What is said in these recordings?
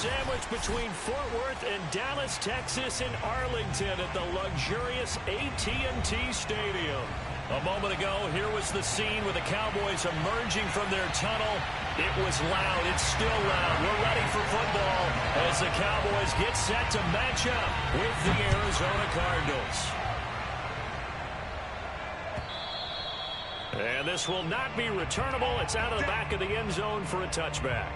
sandwiched between Fort Worth and Dallas, Texas, and Arlington at the luxurious AT&T Stadium. A moment ago, here was the scene with the Cowboys emerging from their tunnel. It was loud. It's still loud. We're ready for football as the Cowboys get set to match up with the Arizona Cardinals. And this will not be returnable. It's out of the back of the end zone for a touchback.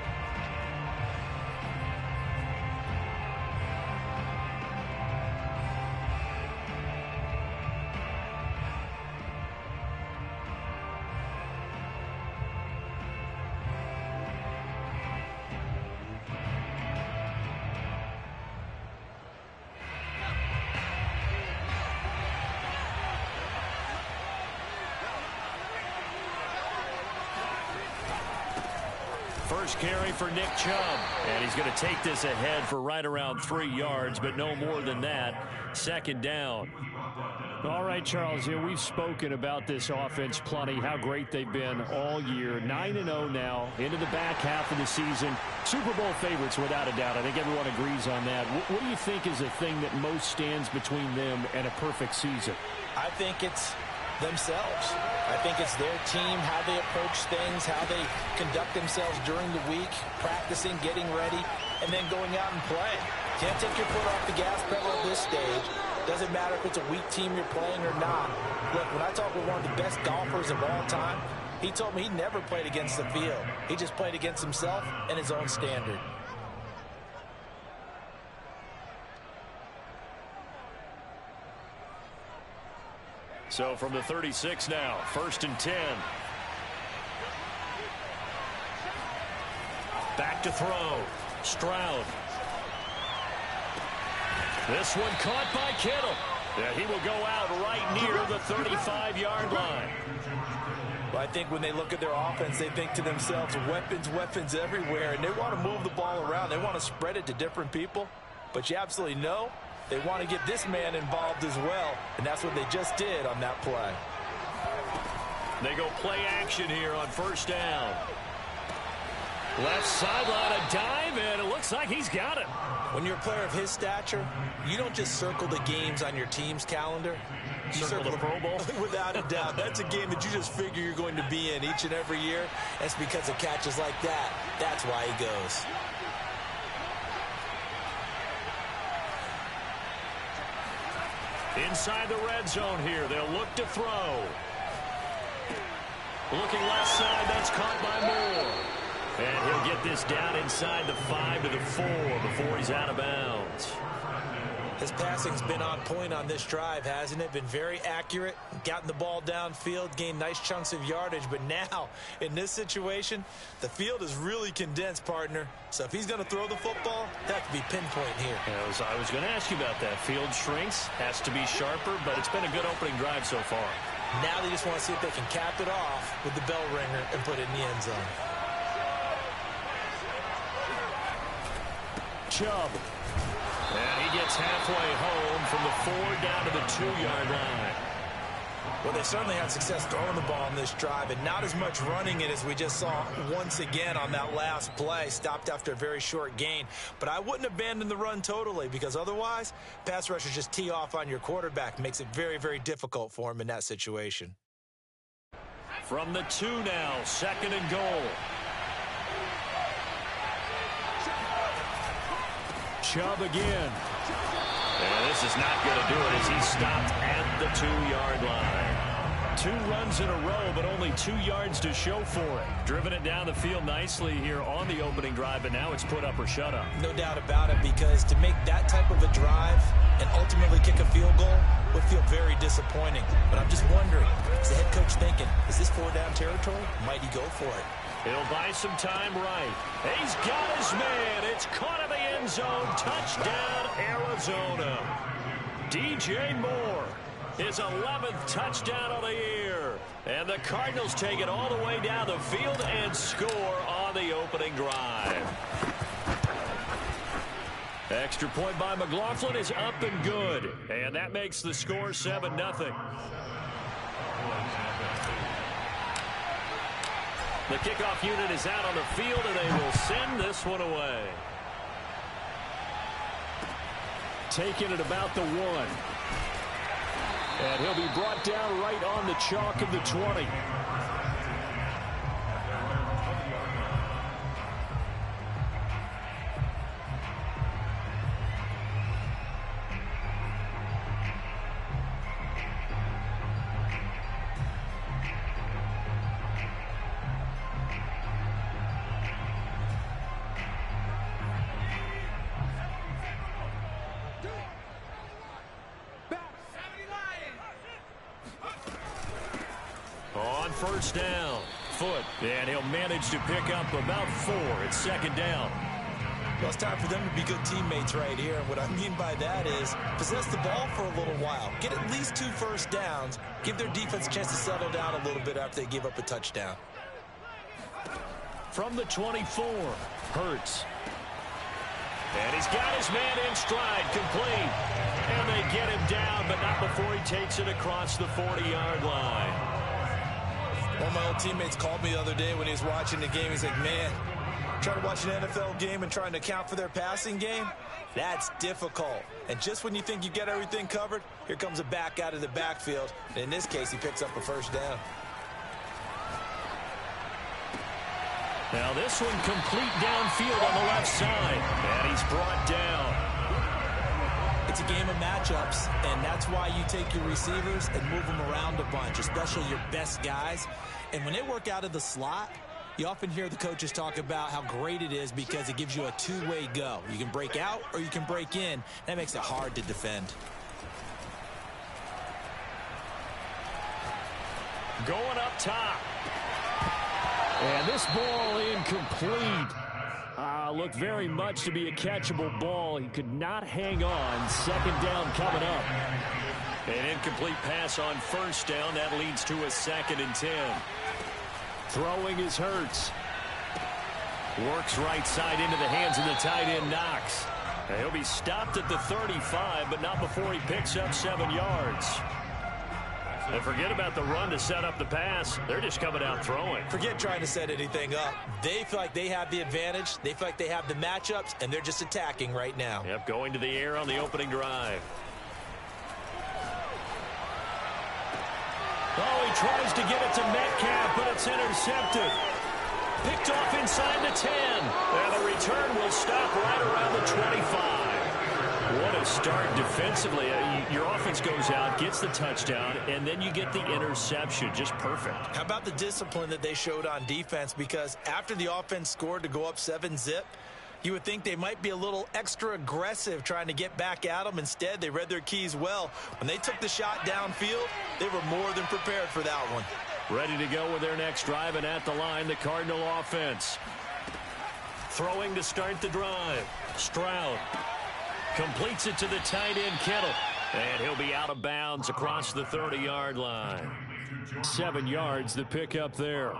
First carry for Nick Chubb, and he's going to take this ahead for right around 3 yards, but no more than that. Second down. All right, Charles, we've spoken about this offense plenty, how great they've been all year. 9-0 now, into the back half of the season. Super Bowl favorites, without a doubt. I think everyone agrees on that. What do you think is the thing that most stands between them and a perfect season? I think it's themselves. I think it's their team, how they approach things, how they conduct themselves during the week, practicing, getting ready, and then going out and playing. Can't take your foot off the gas pedal at this stage. Doesn't matter if it's a weak team you're playing or not. Look, when I talk with one of the best golfers of all time, he told me he never played against the field. He just played against himself and his own standard. So from the 36 now, 1st and 10. Back to throw. Stroud. This one caught by Kittle. Yeah, he will go out right near the 35-yard line. Well, I think when they look at their offense, they think to themselves, weapons, weapons everywhere, and they want to move the ball around. They want to spread it to different people. But you absolutely know they want to get this man involved as well, and that's what they just did on that play. They go play action here on 1st down. Left sideline, a dive, and it looks like he's got it. When you're a player of his stature, you don't just circle the games on your team's calendar. You circle the Pro Bowl? Without a doubt. That's a game that you just figure you're going to be in each and every year. It's because of catches like that. That's why he goes. Inside the red zone here. They'll look to throw. Looking left side. That's caught by Moore. And he'll get this down inside the 5 to the 4 before he's out of bounds. His passing's been on point on this drive, hasn't it? Been very accurate, gotten the ball downfield, gained nice chunks of yardage. But now, in this situation, the field is really condensed, partner. So if he's going to throw the football, that have to be pinpoint here. I was going to ask you about that. Field shrinks, has to be sharper, but it's been a good opening drive so far. Now they just want to see if they can cap it off with the bell ringer and put it in the end zone. Chubb. And he gets halfway home from the 4 down to the 2-yard line. Well, they certainly had success throwing the ball in this drive, and not as much running it as we just saw once again on that last play. Stopped after a very short gain. But I wouldn't abandon the run totally, because otherwise, pass rushers just tee off on your quarterback. Makes it very, very difficult for him in that situation. From the 2 now, 2nd and goal. Chubb again. And this is not going to do it as he stopped at the 2-yard line. 2 runs in a row, but only 2 yards to show for it. Driven it down the field nicely here on the opening drive, and now it's put up or shut up. No doubt about it, because to make that type of a drive and ultimately kick a field goal would feel very disappointing. But I'm just wondering, is the head coach thinking, is this 4-down territory? Might he go for it? He'll buy some time right. He's got his man. It's caught in the end zone. Touchdown, Arizona. DJ Moore, his 11th touchdown of the year. And the Cardinals take it all the way down the field and score on the opening drive. Extra point by McLaughlin is up and good. And that makes the score 7-0. The kickoff unit is out on the field, and they will send this one away. taken at about the 1. And he'll be brought down right on the chalk of the 20. On first down, Foot, and he'll manage to pick up about 4. It's second down. Well, it's time for them to be good teammates right here. And what I mean by that is possess the ball for a little while. Get at least 2 first downs. Give their defense a chance to settle down a little bit after they give up a touchdown. From the 24, Hurts. And he's got his man in stride, complete. And they get him down, but not before he takes it across the 40-yard line. One of my old teammates called me the other day when he was watching the game. He's like, man, trying to watch an NFL game and trying to account for their passing game, that's difficult. And just when you think you get everything covered, here comes a back out of the backfield. And in this case, he picks up a first down. Now this one complete downfield on the left side. And he's brought down. It's a game of matchups, and that's why you take your receivers and move them around a bunch, especially your best guys. And when they work out of the slot, you often hear the coaches talk about how great it is because it gives you a two-way go. You can break out or you can break in. That makes it hard to defend. Going up top. And this ball incomplete. Looked very much to be a catchable ball. He could not hang on. Second down coming up. An incomplete pass on first down. That leads to a 2nd and 10. Throwing is Hurts. Works right side into the hands of the tight end Knox. And he'll be stopped at the 35, but not before he picks up 7 yards. And forget about the run to set up the pass. They're just coming out throwing. Forget trying to set anything up. They feel like they have the advantage. They feel like they have the matchups, and they're just attacking right now. Yep, going to the air on the opening drive. Oh, he tries to get it to Metcalf, but it's intercepted. Picked off inside the 10. And the return will stop right around the 25. What a start defensively. Your offense goes out, gets the touchdown, and then you get the interception. Just perfect. How about the discipline that they showed on defense? Because after the offense scored to go up 7-zip, you would think they might be a little extra aggressive trying to get back at them. Instead, they read their keys well. When they took the shot downfield, they were more than prepared for that one. Ready to go with their next drive, and at the line, the Cardinal offense. Throwing to start the drive. Stroud completes it to the tight end Kittle. And he'll be out of bounds across the 30-yard line. 7 yards, the pickup there.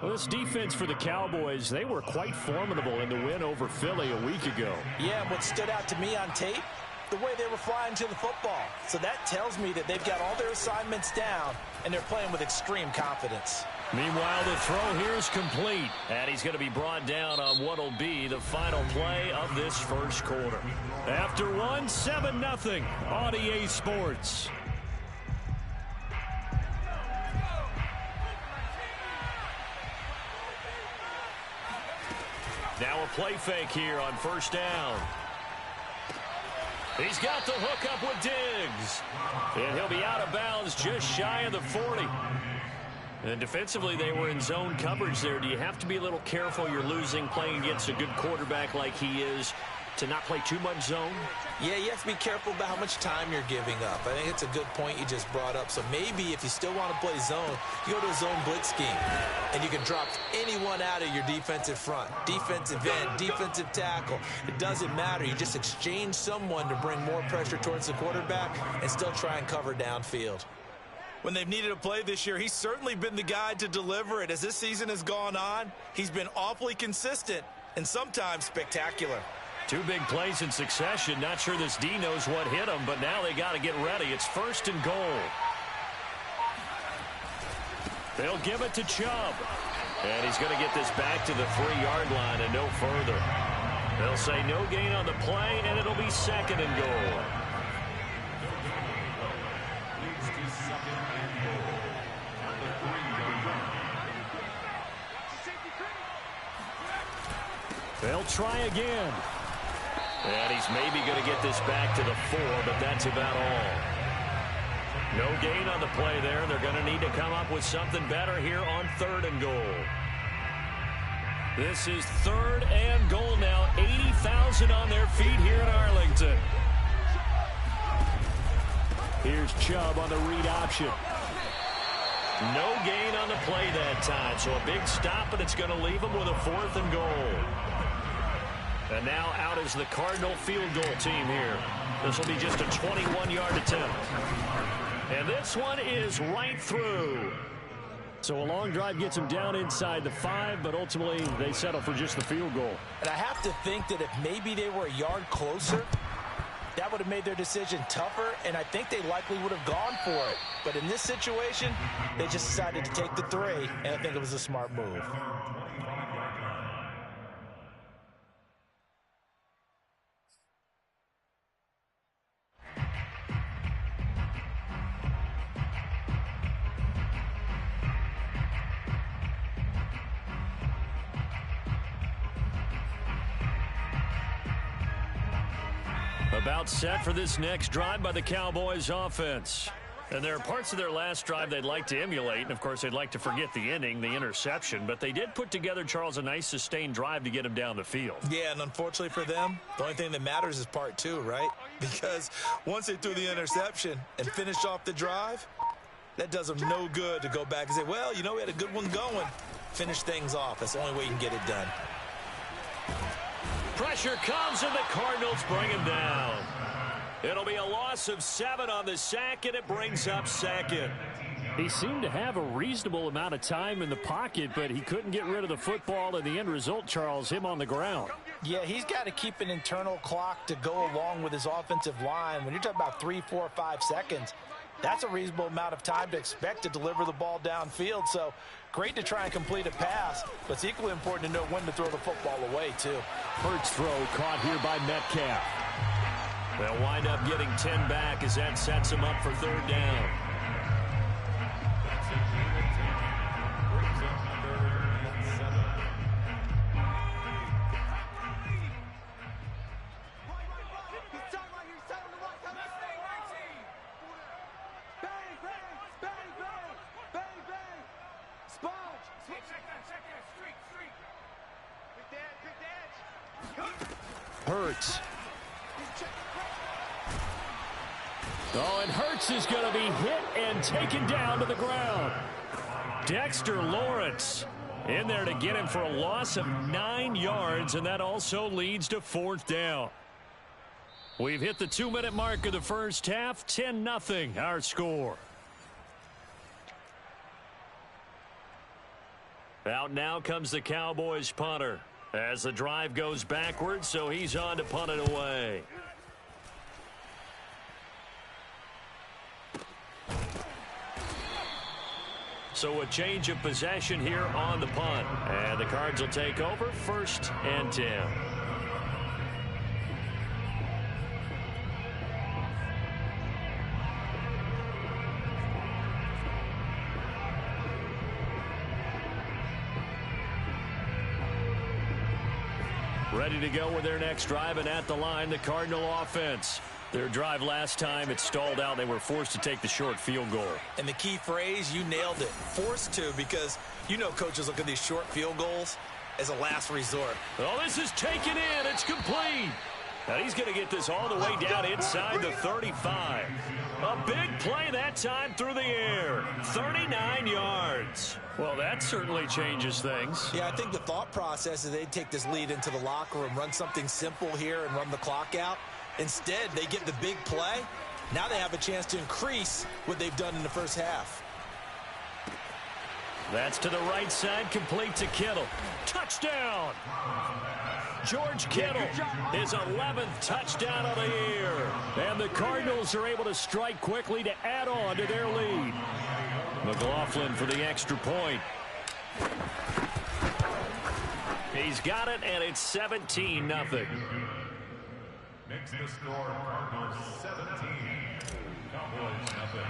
Well, this defense for the Cowboys, they were quite formidable in the win over Philly a week ago. Yeah, and what stood out to me on tape, the way they were flying to the football. So that tells me that they've got all their assignments down, and they're playing with extreme confidence. Meanwhile, the throw here is complete. And he's going to be brought down on what will be the final play of this first quarter. After one, 7-0 on EA Sports. Now a play fake here on first down. He's got the hook up with Diggs. And he'll be out of bounds just shy of the 40. And defensively, they were in zone coverage there. Do you have to be a little careful? You're losing playing against a good quarterback like he is to not play too much zone? Yeah, you have to be careful about how much time you're giving up. I think it's a good point you just brought up. So maybe if you still want to play zone, you go to a zone blitz scheme. And you can drop anyone out of your defensive front. Defensive end, defensive tackle. It doesn't matter. You just exchange someone to bring more pressure towards the quarterback and still try and cover downfield. When they've needed a play this year, he's certainly been the guy to deliver it. As this season has gone on, he's been awfully consistent and sometimes spectacular. 2 big plays in succession. Not sure this D knows what hit him, but now they got to get ready. It's 1st and goal. They'll give it to Chubb. And he's going to get this back to the 3-yard line and no further. They'll say no gain on the play, and it'll be second and goal. They'll try again. And he's maybe going to get this back to the 4, but that's about all. No gain on the play there. They're going to need to come up with something better here on 3rd and goal. This is 3rd and goal now. 80,000 on their feet here in Arlington. Here's Chubb on the read option. No gain on the play that time. So a big stop, and it's going to leave them with a 4th and goal. And now out is the Cardinal field goal team here. This will be just a 21-yard attempt. And this one is right through. So a long drive gets them down inside the 5, but ultimately they settle for just the field goal. And I have to think that if maybe they were a yard closer, that would have made their decision tougher, and I think they likely would have gone for it. But in this situation, they just decided to take the 3, and I think it was a smart move. About set for this next drive by the Cowboys offense. And there are parts of their last drive they'd like to emulate. And, of course, they'd like to forget the inning, the interception. But they did put together, Charles, a nice sustained drive to get him down the field. Yeah, and unfortunately for them, the only thing that matters is part 2, right? Because once they threw the interception and finished off the drive, that does them no good to go back and say, well, you know, we had a good one going. Finish things off. That's the only way you can get it done. Pressure comes, and the Cardinals bring him down. It'll be a loss of 7 on the sack, and it brings up second. He seemed to have a reasonable amount of time in the pocket, but he couldn't get rid of the football, and the end result, Charles, him on the ground. Yeah, he's got to keep an internal clock to go along with his offensive line. When you're talking about 3, 4, 5 seconds, that's a reasonable amount of time to expect to deliver the ball downfield. So great to try and complete a pass, but it's equally important to know when to throw the football away, too. Hurts throw caught here by Metcalf. They'll wind up getting 10 back as that sets them up for 3rd down. Hurts. Oh, and Hurts is going to be hit and taken down to the ground. Dexter Lawrence in there to get him for a loss of 9 yards, and that also leads to 4th down. We've hit the 2-minute mark of the first half. 10-0 our score. Out now comes the Cowboys punter as the drive goes backwards, so he's on to punt it away. So a change of possession here on the punt. And the Cards will take over 1st and 10. Ready to go with their next drive, and at the line, the Cardinal offense. Their drive last time, it stalled out. They were forced to take the short field goal. And the key phrase, you nailed it, forced to, because you know coaches look at these short field goals as a last resort. Oh, this is taken in. It's complete. Now he's going to get this all the way down inside the 35. A big play that time through the air. 39 yards. Well, that certainly changes things. Yeah, I think the thought process is they'd take this lead into the locker room, run something simple here and run the clock out. Instead, they get the big play. Now they have a chance to increase what they've done in the first half. That's to the right side, complete to Kittle. Touchdown! George Kittle, his 11th touchdown of the year. And the Cardinals are able to strike quickly to add on to their lead. McLaughlin for the extra point. He's got it, and it's 17-0. Next the score, Cardinals 17, Cowboys 0.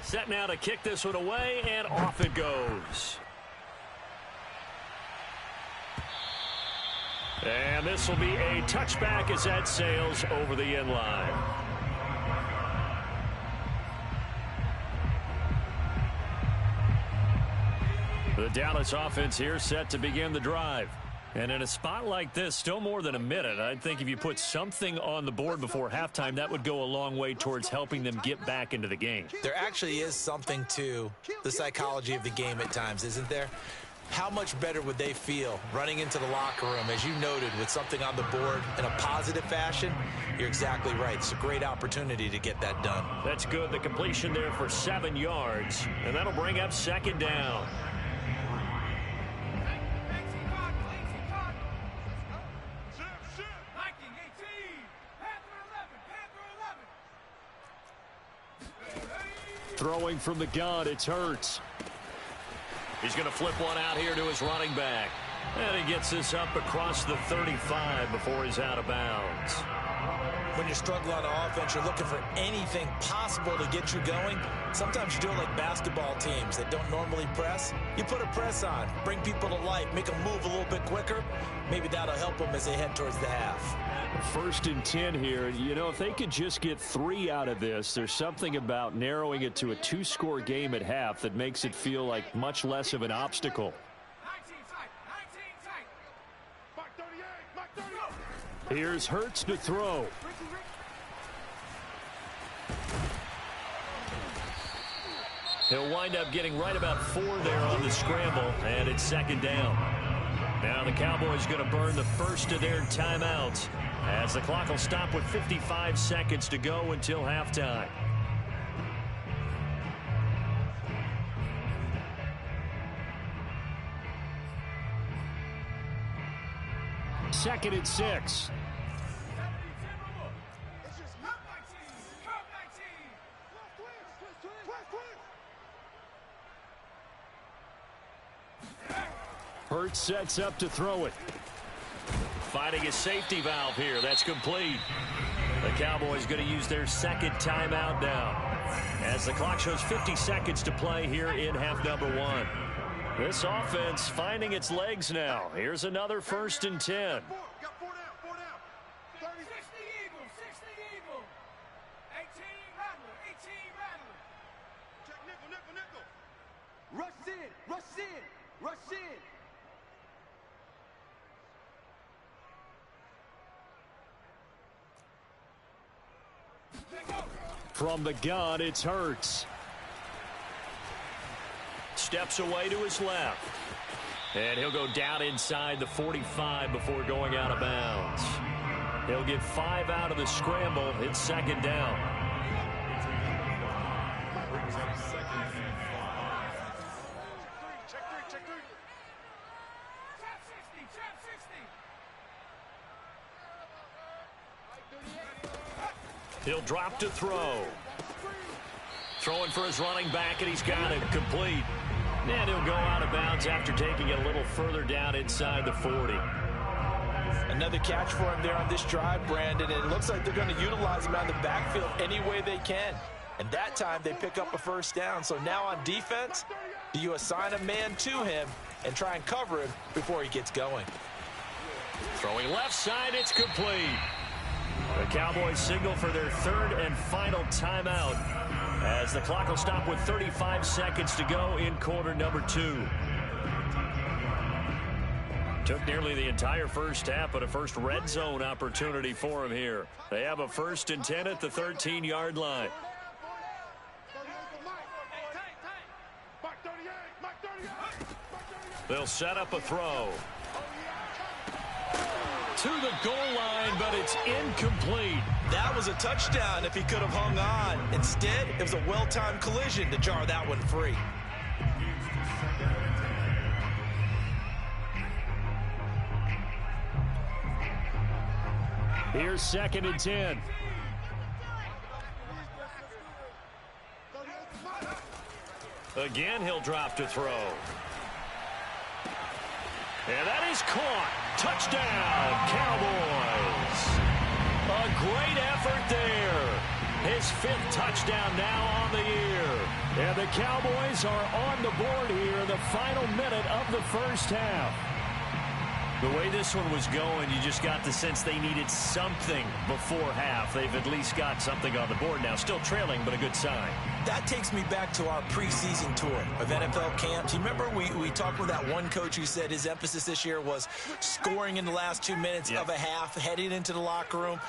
Set now to kick this one away, and off it goes. And this will be a touchback as that sails over the end line. The Dallas offense here set to begin the drive. And in a spot like this, still more than a minute, I think if you put something on the board before halftime, that would go a long way towards helping them get back into the game. There actually is something to the psychology of the game at times, isn't there? How much better would they feel running into the locker room, as you noted, with something on the board in a positive fashion? You're exactly right. It's a great opportunity to get that done. That's good. The completion there for 7 yards, and that'll bring up second down. Throwing from the gun, it's Hurts. He's going to flip one out here to his running back. And he gets this up across the 35 before he's out of bounds. When you're struggling on offense, you're looking for anything possible to get you going. Sometimes you do it like basketball teams that don't normally press. You put a press on, bring people to life, make them move a little bit quicker. Maybe that'll help them as they head towards the half. 1st and 10 here. You know, if they could just get 3 out of this, there's something about narrowing it to a 2-score game at half that makes it feel like much less of an obstacle. Here's Hurts to throw. He'll wind up getting right about 4 there on the scramble, and it's second down. Now the Cowboys going to burn the first of their timeouts as the clock will stop with 55 seconds to go until halftime. Second and 6. Hurts sets up to throw it. Finding a safety valve here. That's complete. The Cowboys going to use their second timeout now as the clock shows 50 seconds to play here in half number 1. This offense finding its legs now. Here's another 1st and 10. Rush in, rush in, rush in. From the gun, it's Hurts. Steps away to his left. And he'll go down inside the 45 before going out of bounds. He'll get 5 out of the scramble. It's second down. He'll drop to throw. Throwing for his running back, and he's got it complete. And he'll go out of bounds after taking it a little further down inside the 40. Another catch for him there on this drive, Brandon. And it looks like they're going to utilize him on the backfield any way they can. And that time they pick up a first down. So now on defense, do you assign a man to him and try and cover him before he gets going? Throwing left side, it's complete. The Cowboys signal for their 3rd and final timeout as the clock will stop with 35 seconds to go in quarter number 2. Took nearly the entire first half, but a first red zone opportunity for him here. They have a 1st and 10 at the 13-yard line. They'll set up a throw. To the goal line, but it's incomplete. That was a touchdown if he could have hung on. Instead, it was a well-timed collision to jar that one free. Here's 2nd and 10. Again, he'll drop to throw. And that is caught. Touchdown, Cowboys. A great effort there. His 5th touchdown now on the year. And the Cowboys are on the board here in the final minute of the first half. The way this one was going, you just got the sense they needed something before half. They've at least got something on the board now. Still trailing, but a good sign. That takes me back to our preseason tour of NFL camps. You remember we talked with that one coach who said his emphasis this year was scoring in the last 2 minutes of a half, heading into the locker room.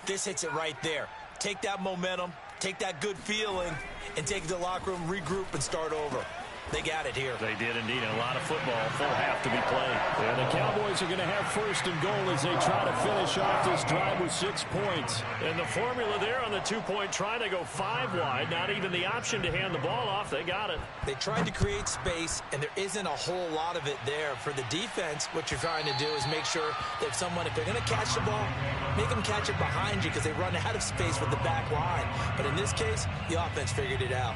This hits it right there. Take that momentum, take that good feeling, and take it to the locker room, regroup, and start over. They got it here. They did indeed. A lot of football, full half to be played. And the Cowboys are going to have 1st and goal as they try to finish off this drive with 6 points. And the formula there on the 2-point try to go 5 wide. Not even the option to hand the ball off. They got it. They tried to create space, and there isn't a whole lot of it there. For the defense, what you're trying to do is make sure that if they're going to catch the ball, make them catch it behind you because they run out of space with the back line. But in this case, the offense figured it out.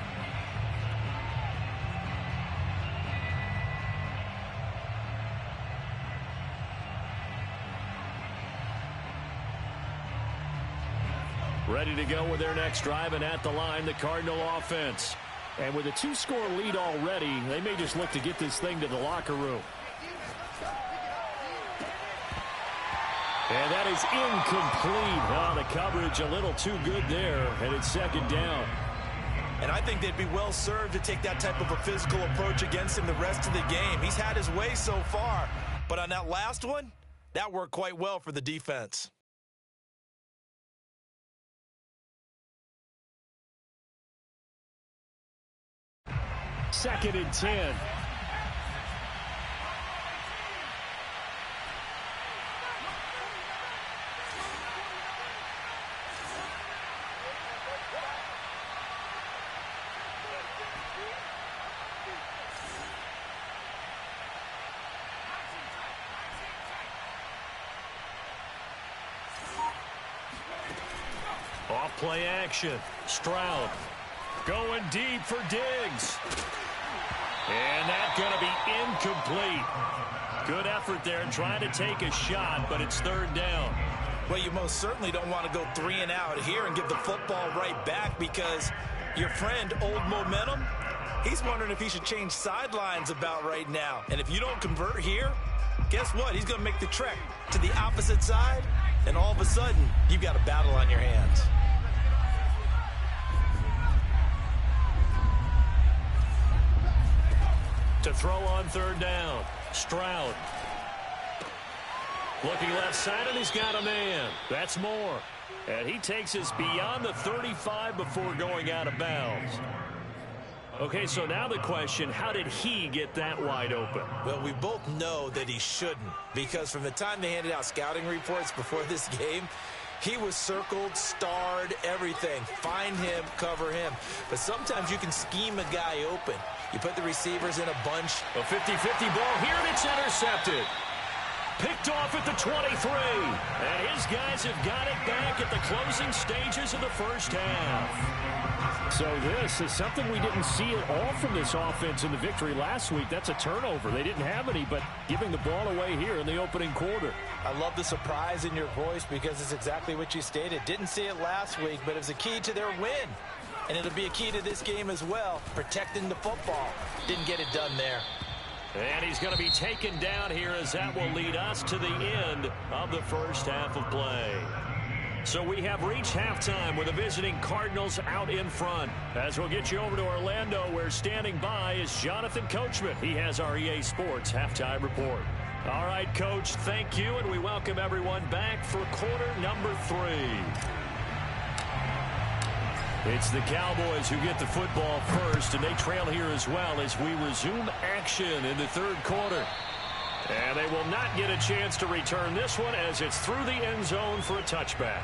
Ready to go with their next drive, and at the line, the Cardinal offense. And with a 2-score lead already, they may just look to get this thing to the locker room. And that is incomplete. Oh, the coverage a little too good there, and it's 2nd down. And I think they'd be well served to take that type of a physical approach against him the rest of the game. He's had his way so far, but on that last one, that worked quite well for the defense. Second and 10. Off play action. Stroud going deep for Diggs. And that's going to be incomplete. Good effort there trying to take a shot, but it's 3rd down. Well, you most certainly don't want to go 3 and out here and give the football right back because your friend, Old Momentum, he's wondering if he should change sidelines about right now. And if you don't convert here, guess what? He's going to make the trek to the opposite side, and all of a sudden, you've got a battle on your hands. To throw on 3rd down. Stroud. Looking left side, and he's got a man. That's Moore. And he takes us beyond the 35 before going out of bounds. Okay, so now the question, how did he get that wide open? Well, we both know that he shouldn't, because from the time they handed out scouting reports before this game, he was circled, starred, everything. Find him, cover him. But sometimes you can scheme a guy open. You put the receivers in a bunch. A 50-50 ball here, and it's intercepted. Picked off at the 23. And his guys have got it back at the closing stages of the first half. So this is something we didn't see at all from this offense in the victory last week. That's a turnover. They didn't have any, but giving the ball away here in the opening quarter. I love the surprise in your voice because it's exactly what you stated. Didn't see it last week, but it was a key to their win. And it'll be a key to this game as well, protecting the football. Didn't get it done there. And he's going to be taken down here as that will lead us to the end of the first half of play. So we have reached halftime with the visiting Cardinals out in front. As we'll get you over to Orlando, where standing by is Jonathan Coachman. He has our EA Sports halftime report. All right, Coach, thank you, and we welcome everyone back for quarter number 3. It's the Cowboys who get the football first, and they trail here as well as we resume action in the 3rd quarter. And they will not get a chance to return this one as it's through the end zone for a touchback.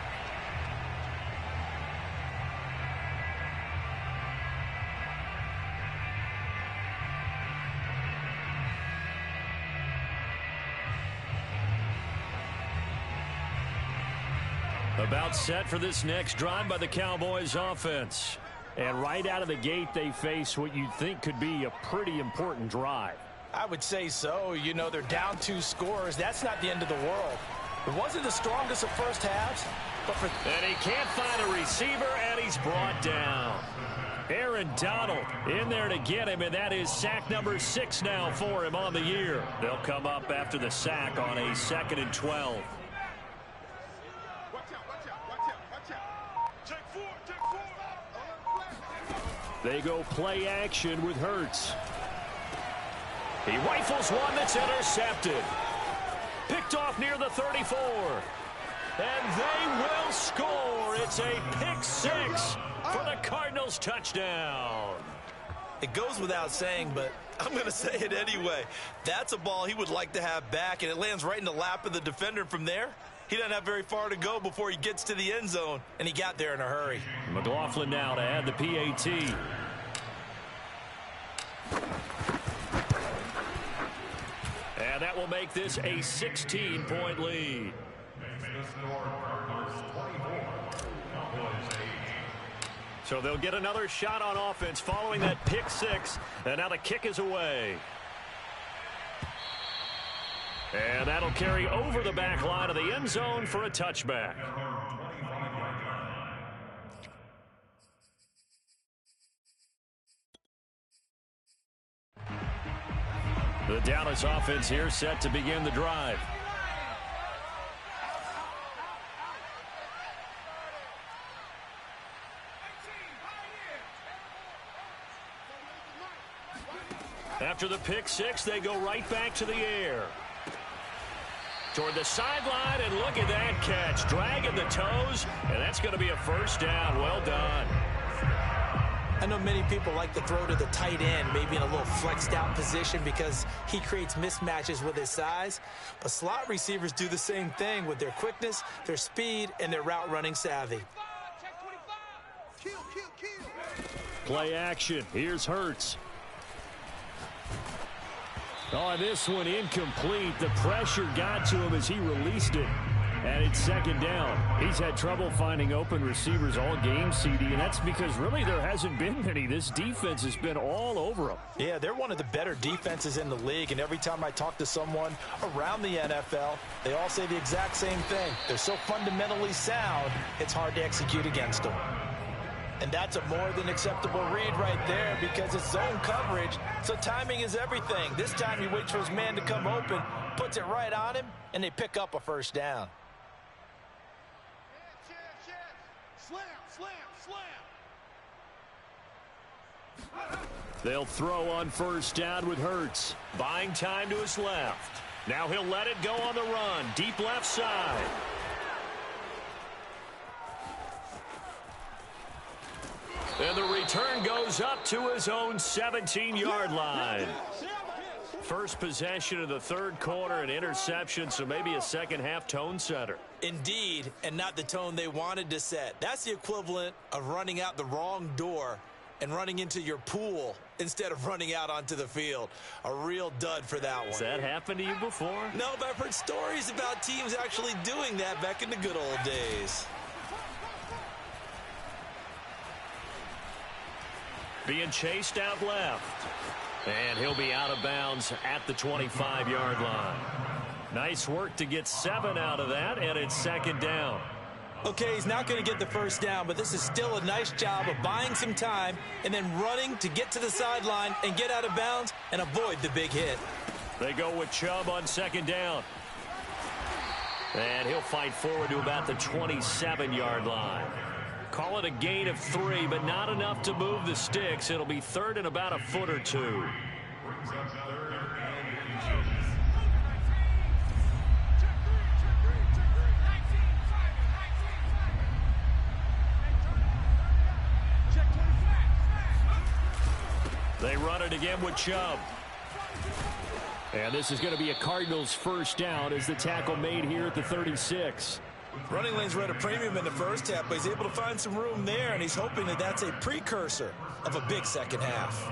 About set for this next drive by the Cowboys offense. And right out of the gate, they face what you'd think could be a pretty important drive. I would say so. You know, they're down 2 scores. That's not the end of the world. It wasn't the strongest of first halves, but for... And he can't find a receiver, and he's brought down. Aaron Donald in there to get him, and that is sack number 6 now for him on the year. They'll come up after the sack on a 2nd and 12. They go play action with Hurts. He rifles one that's intercepted. Picked off near the 34. And they will score. It's a pick 6 for the Cardinals touchdown. It goes without saying, but I'm going to say it anyway. That's a ball he would like to have back, and it lands right in the lap of the defender from there. He doesn't have very far to go before he gets to the end zone, and he got there in a hurry. McLaughlin now to add the PAT. And that will make this a 16-point lead. So they'll get another shot on offense following that pick 6. And now the kick is away. And that'll carry over the back line of the end zone for a touchback. The Dallas offense here set to begin the drive. After the pick 6, they go right back to the air. Toward the sideline, and look at that catch. Dragging the toes, and that's going to be a first down. Well done. I know many people like to throw to the tight end, maybe in a little flexed out position because he creates mismatches with his size. But slot receivers do the same thing with their quickness, their speed, and their route running savvy. Play action. Here's Hurts. Oh, this one incomplete. The pressure got to him as he released it. And it's 2nd down. He's had trouble finding open receivers all game, CD, and that's because really there hasn't been many. This defense has been all over them. Yeah, they're one of the better defenses in the league, and every time I talk to someone around the NFL, they all say the exact same thing. They're so fundamentally sound, it's hard to execute against them. And that's a more than acceptable read right there because it's zone coverage, so timing is everything. This time he waits for his man to come open, puts it right on him, and they pick up a first down. They'll throw on first down with Hurts. Buying time to his left. Now he'll let it go on the run. Deep left side. And the return goes up to his own 17-yard line. First possession of the 3rd quarter, an interception, so maybe a second-half tone setter. Indeed, and not the tone they wanted to set. That's the equivalent of running out the wrong door and running into your pool instead of running out onto the field. A real dud for that one. Has that happened to you before? No, but I've heard stories about teams actually doing that back in the good old days. Being chased out left. And he'll be out of bounds at the 25-yard line. Nice work to get 7 out of that, and it's 2nd down. Okay, he's not going to get the first down, but this is still a nice job of buying some time and then running to get to the sideline and get out of bounds and avoid the big hit. They go with Chubb on 2nd down. And he'll fight forward to about the 27-yard line. Call it a gain of 3, but not enough to move the sticks. It'll be 3rd and about a foot or 2. They run it again with Chubb. And this is going to be a Cardinals first down as the tackle made here at the 36. Running lanes were at a premium in the first half, but he's able to find some room there, and he's hoping that that's a precursor of a big second half.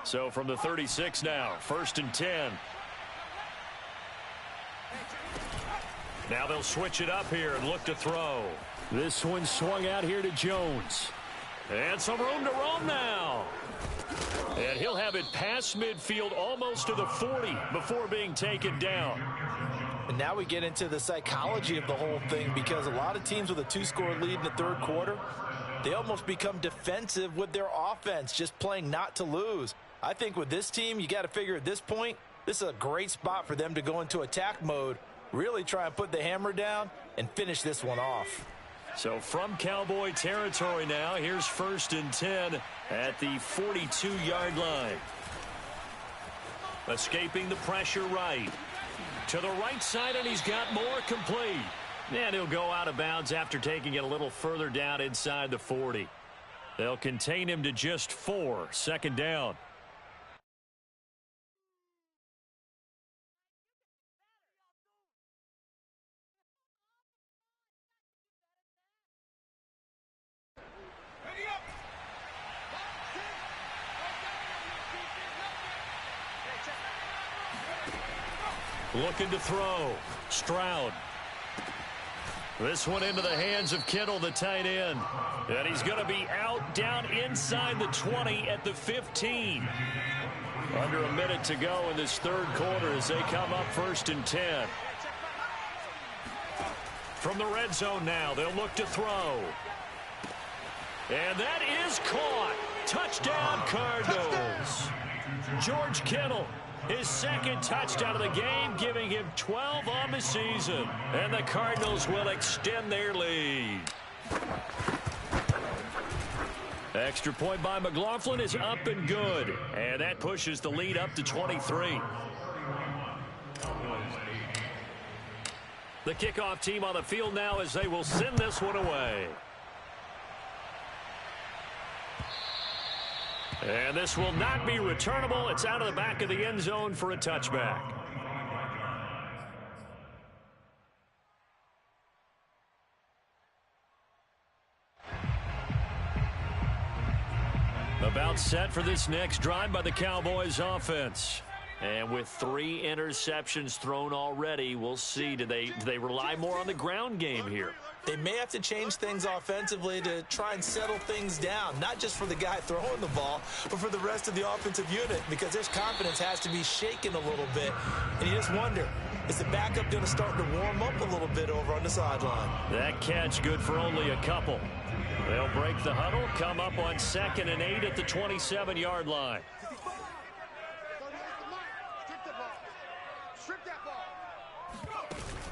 So from the 36 now, 1st and 10. Now they'll switch it up here and look to throw. This one swung out here to Jones. And some room to roam now. And he'll have it past midfield almost to the 40 before being taken down. And now we get into the psychology of the whole thing, because a lot of teams with a 2-score lead in the third quarter, they almost become defensive with their offense, just playing not to lose. I think with this team, you got to figure at this point, this is a great spot for them to go into attack mode, really try and put the hammer down and finish this one off. So from Cowboy territory now, here's 1st and 10 at the 42-yard line. Escaping the pressure right. To the right side, and he's got more complete. And he'll go out of bounds after taking it a little further down inside the 40. They'll contain him to just 4, 2nd down. Looking to throw. Stroud. This one into the hands of Kittle, the tight end. And he's going to be out down inside the 20 at the 15. Under a minute to go in this third quarter as they come up 1st and 10. From the red zone now, they'll look to throw. And that is caught. Touchdown, Cardinals. George Kittle, his 2nd touchdown of the game, giving him 12 on the season. And the Cardinals will extend their lead. Extra point by McLaughlin is up and good. And that pushes the lead up to 23. The kickoff team on the field now as they will send this one away. And this will not be returnable. It's out of the back of the end zone for a touchback. About set for this next drive by the Cowboys offense. And with 3 interceptions thrown already, we'll see. Do they rely more on the ground game here? They may have to change things offensively to try and settle things down, not just for the guy throwing the ball, but for the rest of the offensive unit, because their confidence has to be shaken a little bit. And you just wonder, is the backup going to start to warm up a little bit over on the sideline? That catch good for only a couple. They'll break the huddle, come up on 2nd and 8 at the 27-yard line.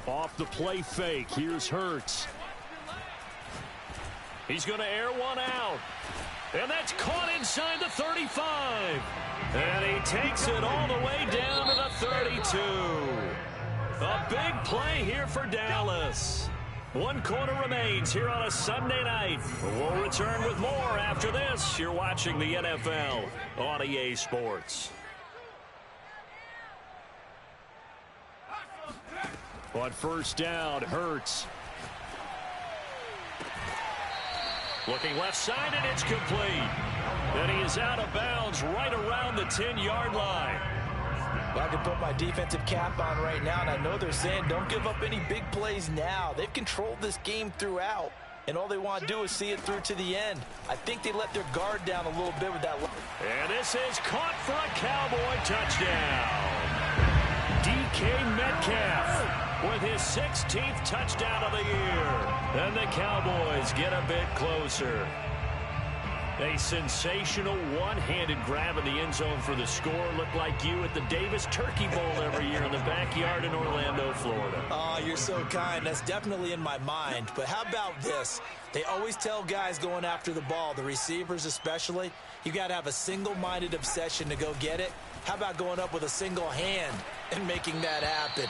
Off the play fake, here's Hurts. He's going to air one out. And that's caught inside the 35. And he takes it all the way down to the 32. A big play here for Dallas. 1 quarter remains here on a Sunday night. We'll return with more after this. You're watching the NFL on EA Sports. On 1st down, Hurts. Looking left side, and it's complete. And he is out of bounds right around the 10-yard line. Well, I can put my defensive cap on right now, and I know they're saying don't give up any big plays now. They've controlled this game throughout, and all they want to do is see it through to the end. I think they let their guard down a little bit with that. And this is caught for a Cowboy touchdown. DK Metcalf with his 16th touchdown of the year. And the Cowboys get a bit closer. A sensational one-handed grab in the end zone for the score. Looked like you at the Davis Turkey Bowl every year in the backyard in Orlando, Florida. Oh, you're so kind. That's definitely in my mind. But how about this? They always tell guys going after the ball, the receivers especially, you got to have a single-minded obsession to go get it. How about going up with a single hand and making that happen?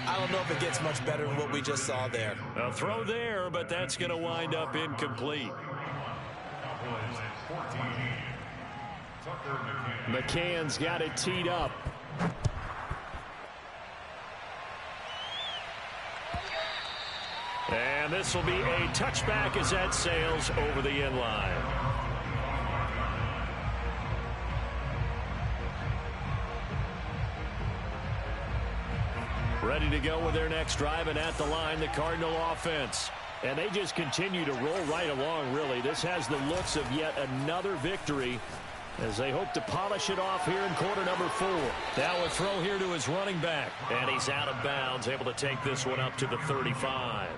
I don't know if it gets much better than what we just saw there. A throw there, but that's going to wind up incomplete. McCann's got it teed up. And this will be a touchback as that sails over the end line. Ready to go with their next drive, and at the line, the Cardinal offense. And they just continue to roll right along, really. This has the looks of yet another victory as they hope to polish it off here in quarter number 4. Now a throw here to his running back. And he's out of bounds, able to take this one up to the 35.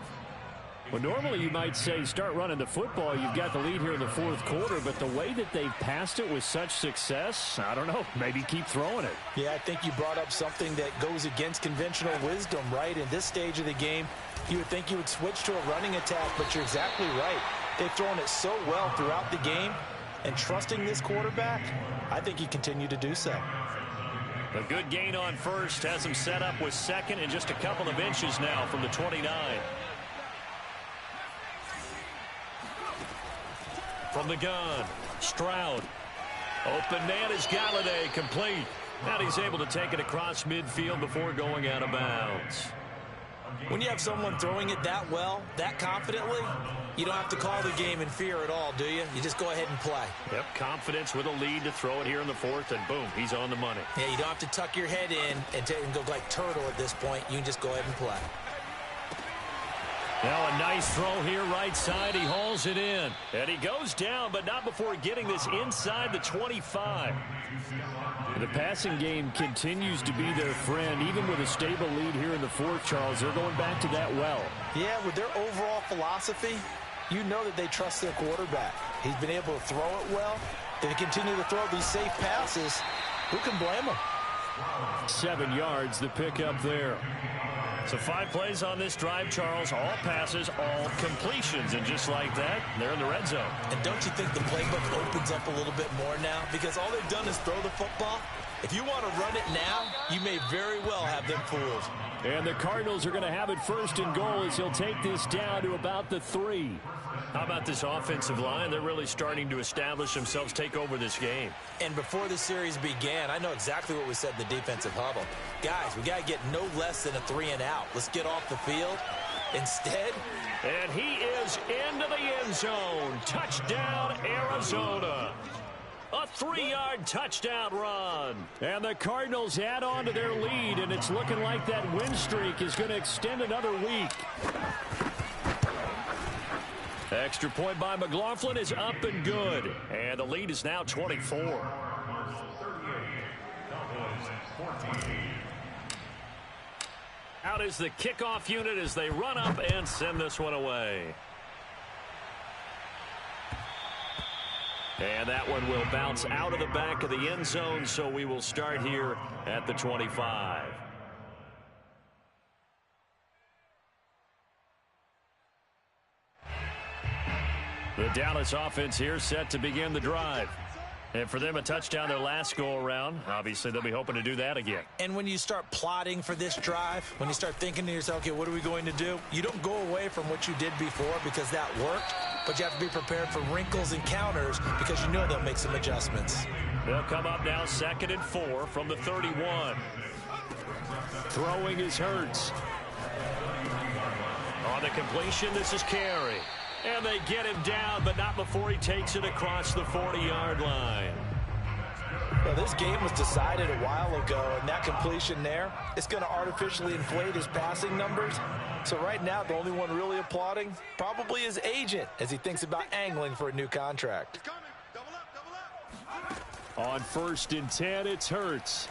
Well, normally you might say start running the football. You've got the lead here in the fourth quarter, but the way that they've passed it with such success, I don't know, maybe keep throwing it. Yeah, I think you brought up something that goes against conventional wisdom, right? In this stage of the game, you would think you would switch to a running attack, but you're exactly right. They've thrown it so well throughout the game, and trusting this quarterback, I think you continue to do so. A good gain on first has him set up with second and just a couple of inches now from the 29. From the gun, Stroud. Open man is Galladay, complete. And he's able to take it across midfield before going out of bounds. When you have someone throwing it that well, that confidently, you don't have to call the game in fear at all, do you? You just go ahead and play. Yep, confidence with a lead to throw it here in the fourth, and boom, he's on the money. Yeah, you don't have to tuck your head in and go like turtle at this point. You can just go ahead and play. Now a nice throw here right side. He hauls it in. And he goes down, but not before getting this inside the 25. The passing game continues to be their friend. Even with a stable lead here in the fourth, Charles, they're going back to that well. Yeah, with their overall philosophy, you know that they trust their quarterback. He's been able to throw it well. If they continue to throw these safe passes, who can blame them? 7 yards, the pickup there. So 5 plays on this drive, Charles. All passes, all completions. And just like that, they're in the red zone. And don't you think the playbook opens up a little bit more now? Because all they've done is throw the football. If you want to run it now, you may very well have them fooled. And the Cardinals are going to have it first and goal as he'll take this down to about the 3. How about this offensive line? They're really starting to establish themselves, take over this game. And before the series began, I know exactly what we said in the defensive huddle. Guys, we got to get no less than a 3 and out. Let's get off the field. Instead, and he is into the end zone. Touchdown, Arizona. A 3-yard touchdown run. And the Cardinals add on to their lead, and it's looking like that win streak is going to extend another week. Extra point by McLaughlin is up and good. And the lead is now 24. Out is the kickoff unit as they run up and send this one away. And that one will bounce out of the back of the end zone, so we will start here at the 25. The Dallas offense here set to begin the drive. And for them, a touchdown their last go-around. Obviously, they'll be hoping to do that again. And when you start plotting for this drive, when you start thinking to yourself, okay, what are we going to do? You don't go away from what you did before because that worked, but you have to be prepared for wrinkles and counters because you know they'll make some adjustments. They'll come up now 2nd and 4 from the 31. Throwing is Hurts. On the completion, this is Carey. And they get him down, but not before he takes it across the 40-yard line. Well, this game was decided a while ago, and that completion there, it's going to artificially inflate his passing numbers. So right now, the only one really applauding probably his agent as he thinks about angling for a new contract. On 1st and 10, it's Hurts.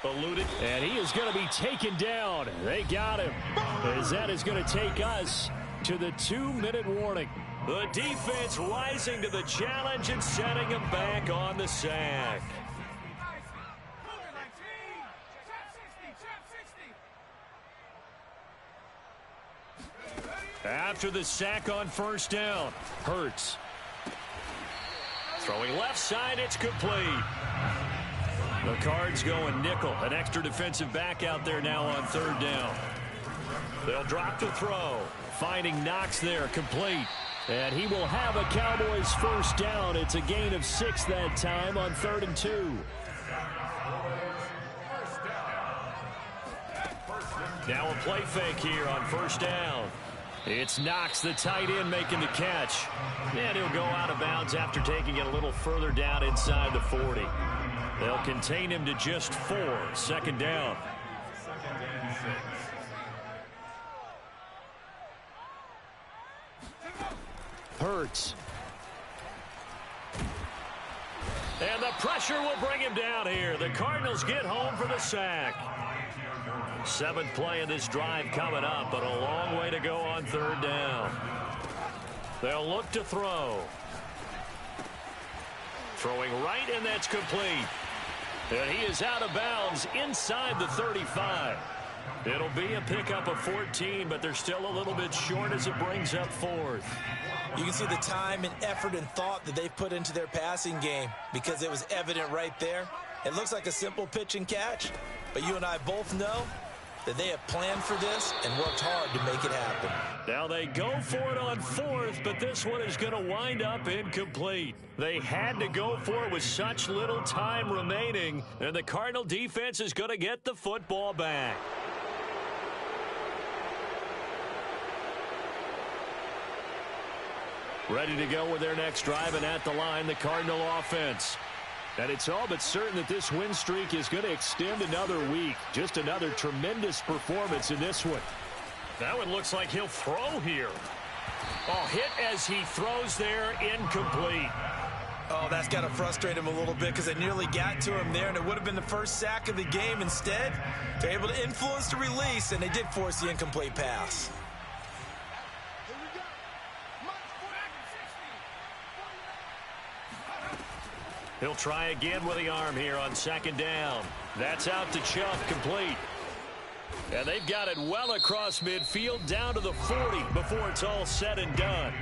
Eluded, and he is going to be taken down. They got him, as that is going to take us to the 2-minute warning. The defense rising to the challenge and setting him back on the sack. After the sack on 1st down, Hurts. Throwing left side, it's complete. The Cards going nickel. An extra defensive back out there now on 3rd down. They'll drop to throw. Finding Knox there, complete. And he will have a Cowboys 1st down. It's a gain of 6 that time on 3rd and 2. Now a play fake here on 1st down. It's Knox, the tight end, making the catch. And he'll go out of bounds after taking it a little further down inside the 40. They'll contain him to just 4. 2nd down. Hurts. And the pressure will bring him down here. The Cardinals get home for the sack. 7th play in this drive coming up, but a long way to go on 3rd down. They'll look to throw. Throwing right, and that's complete. And he is out of bounds inside the 35. It'll be a pickup of 14, but they're still a little bit short as it brings up 4th. You can see the time and effort and thought that they've put into their passing game because it was evident right there. It looks like a simple pitch and catch, but you and I both know that they have planned for this and worked hard to make it happen. Now they go for it on 4th, but this one is going to wind up incomplete. They had to go for it with such little time remaining, and the Cardinal defense is going to get the football back. Ready to go with their next drive, and at the line, the Cardinal offense. And it's all but certain that this win streak is going to extend another week. Just another tremendous performance in this one. That one looks like he'll throw here. Oh, hit as he throws there, incomplete. Oh, that's got to frustrate him a little bit because they nearly got to him there, and it would have been the first sack of the game. Instead, they're able to influence the release, and they did force the incomplete pass. He'll try again with the arm here on 2nd down. That's out to Chubb, complete. And they've got it well across midfield down to the 40 before it's all said and done.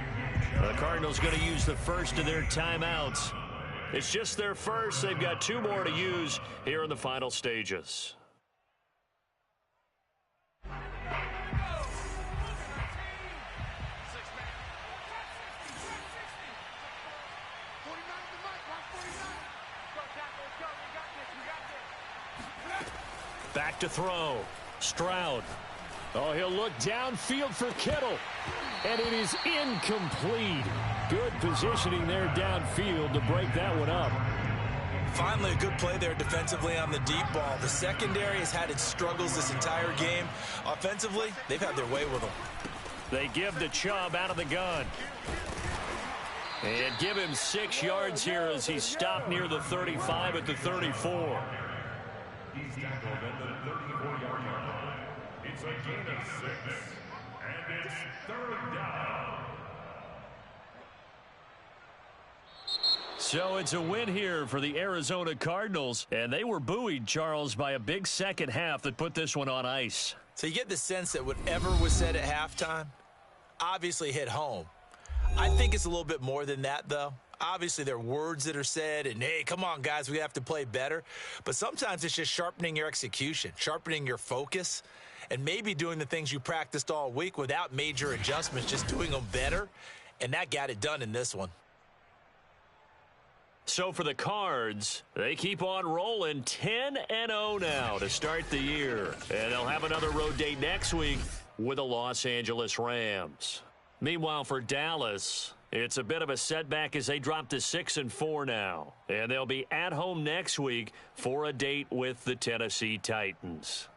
The Cardinals going to use the first of their timeouts. It's just their first. They've got 2 more to use here in the final stages. Back to throw. Stroud. Oh, he'll look downfield for Kittle. And it is incomplete. Good positioning there downfield to break that one up. Finally, a good play there defensively on the deep ball. The secondary has had its struggles this entire game. Offensively, they've had their way with them. They give to Chubb out of the gun. And give him 6 yards here as he stopped near the 35 at the 34. He's tackled at the 34-yard line. It's a gain of 6, and it's 3rd down. So it's a win here for the Arizona Cardinals, and they were buoyed, Charles, by a big second half that put this one on ice. So you get the sense that whatever was said at halftime obviously hit home. I think it's a little bit more than that, though. Obviously, there are words that are said, and, hey, come on, guys, we have to play better. But sometimes it's just sharpening your execution, sharpening your focus, and maybe doing the things you practiced all week without major adjustments, just doing them better. And that got it done in this one. So for the Cards, they keep on rolling 10-0 now to start the year. And they'll have another road date next week with the Los Angeles Rams. Meanwhile, for Dallas, it's a bit of a setback as they drop to 6-4 now. And they'll be at home next week for a date with the Tennessee Titans.